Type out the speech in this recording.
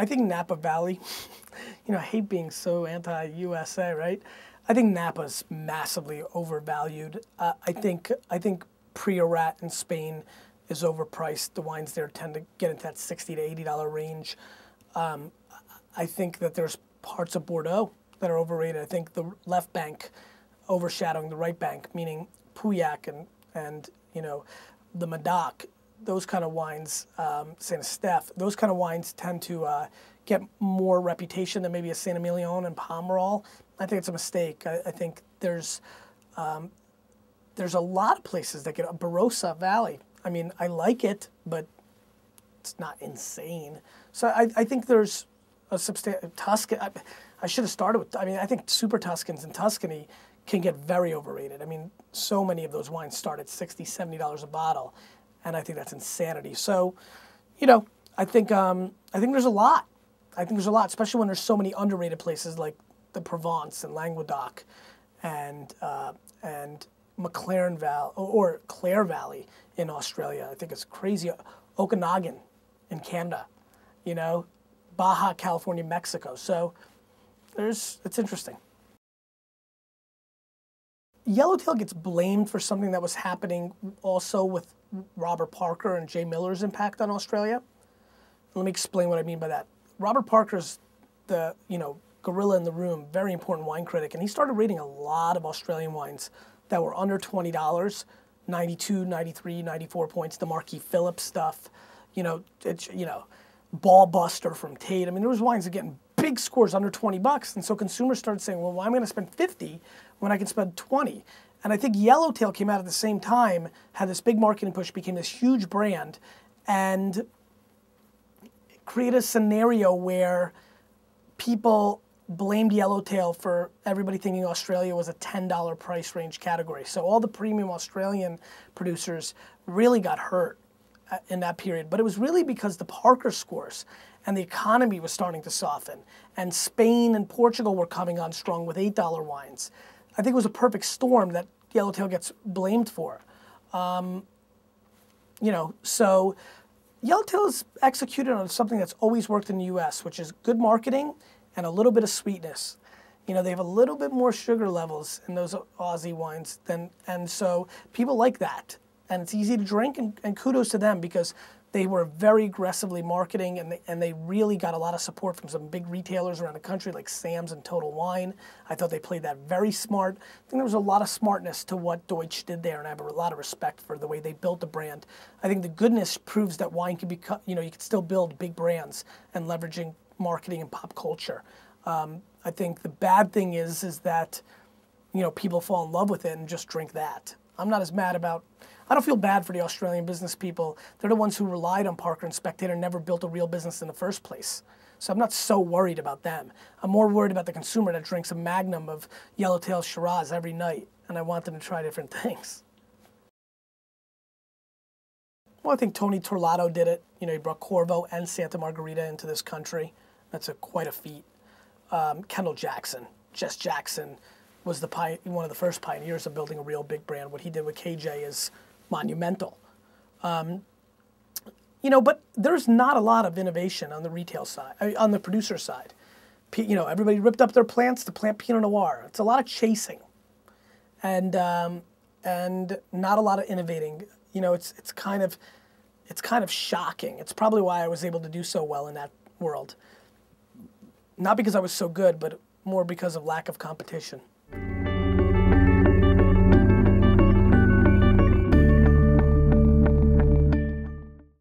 I think Napa Valley, I hate being so anti-USA, right? I think Napa's massively overvalued. I think Priorat in Spain is overpriced. The wines there tend to get into that $60 to $80 range. I think that there's parts of Bordeaux that are overrated. I think the left bank overshadowing the right bank, meaning Pauillac and the Medoc, those kind of wines, Saint Estèphe, those kind of wines tend to get more reputation than maybe a Saint Emilion and Pomerol. I think it's a mistake. I think there's a lot of places that get a Barossa Valley. I mean, I like it, but it's not insane. So I think there's a substantial Tuscan. I should have started with. I mean, I think Super Tuscans in Tuscany can get very overrated. I mean, so many of those wines start at $60, $70 a bottle, and I think that's insanity. So, I think there's a lot. I think there's a lot, especially when there's so many underrated places like the Provence and Languedoc, and McLaren Valley or Clare Valley in Australia. I think it's crazy. Okanagan in Canada, Baja California, Mexico. So it's interesting. Yellowtail gets blamed for something that was happening also with Robert Parker and Jay Miller's impact on Australia. Let me explain what I mean by that. Robert Parker's the, gorilla in the room, very important wine critic, and he started rating a lot of Australian wines that were under $20, 92, 93, 94 points, the Marquis Phillips stuff, Ball Buster from Tate. I mean, there was wines that getting big scores under 20 bucks, and so consumers started saying, well, why am I going to spend 50 when I can spend 20? And I think Yellowtail came out at the same time, had this big marketing push, became this huge brand, and created a scenario where people blamed Yellowtail for everybody thinking Australia was a $10 price range category. So all the premium Australian producers really got hurt in that period. But it was really because the Parker scores and the economy was starting to soften. And Spain and Portugal were coming on strong with $8 wines. I think it was a perfect storm that Yellowtail gets blamed for. So Yellowtail is executed on something that's always worked in the US, which is good marketing and a little bit of sweetness. They have a little bit more sugar levels in those Aussie wines and so people like that. And it's easy to drink, and kudos to them because they were very aggressively marketing and they really got a lot of support from some big retailers around the country like Sam's and Total Wine. I thought they played that very smart. I think there was a lot of smartness to what Deutsch did there, and I have a lot of respect for the way they built the brand. I think the goodness proves that wine can become, you can still build big brands and leveraging marketing and pop culture. I think the bad thing is that, people fall in love with it and just drink that. I'm not as mad about, I don't feel bad for the Australian business people. They're the ones who relied on Parker and Spectator and never built a real business in the first place. So I'm not so worried about them. I'm more worried about the consumer that drinks a magnum of Yellowtail Shiraz every night, and I want them to try different things. Well, I think Tony Torlato did it. He brought Corvo and Santa Margarita into this country. That's quite a feat. Kendall Jackson, Jess Jackson, was one of the first pioneers of building a real big brand. What he did with KJ is monumental. But there's not a lot of innovation on the retail side, on the producer side. Everybody ripped up their plants to plant Pinot Noir. It's a lot of chasing, and not a lot of innovating. It's kind of shocking. It's probably why I was able to do so well in that world. Not because I was so good, but more because of lack of competition.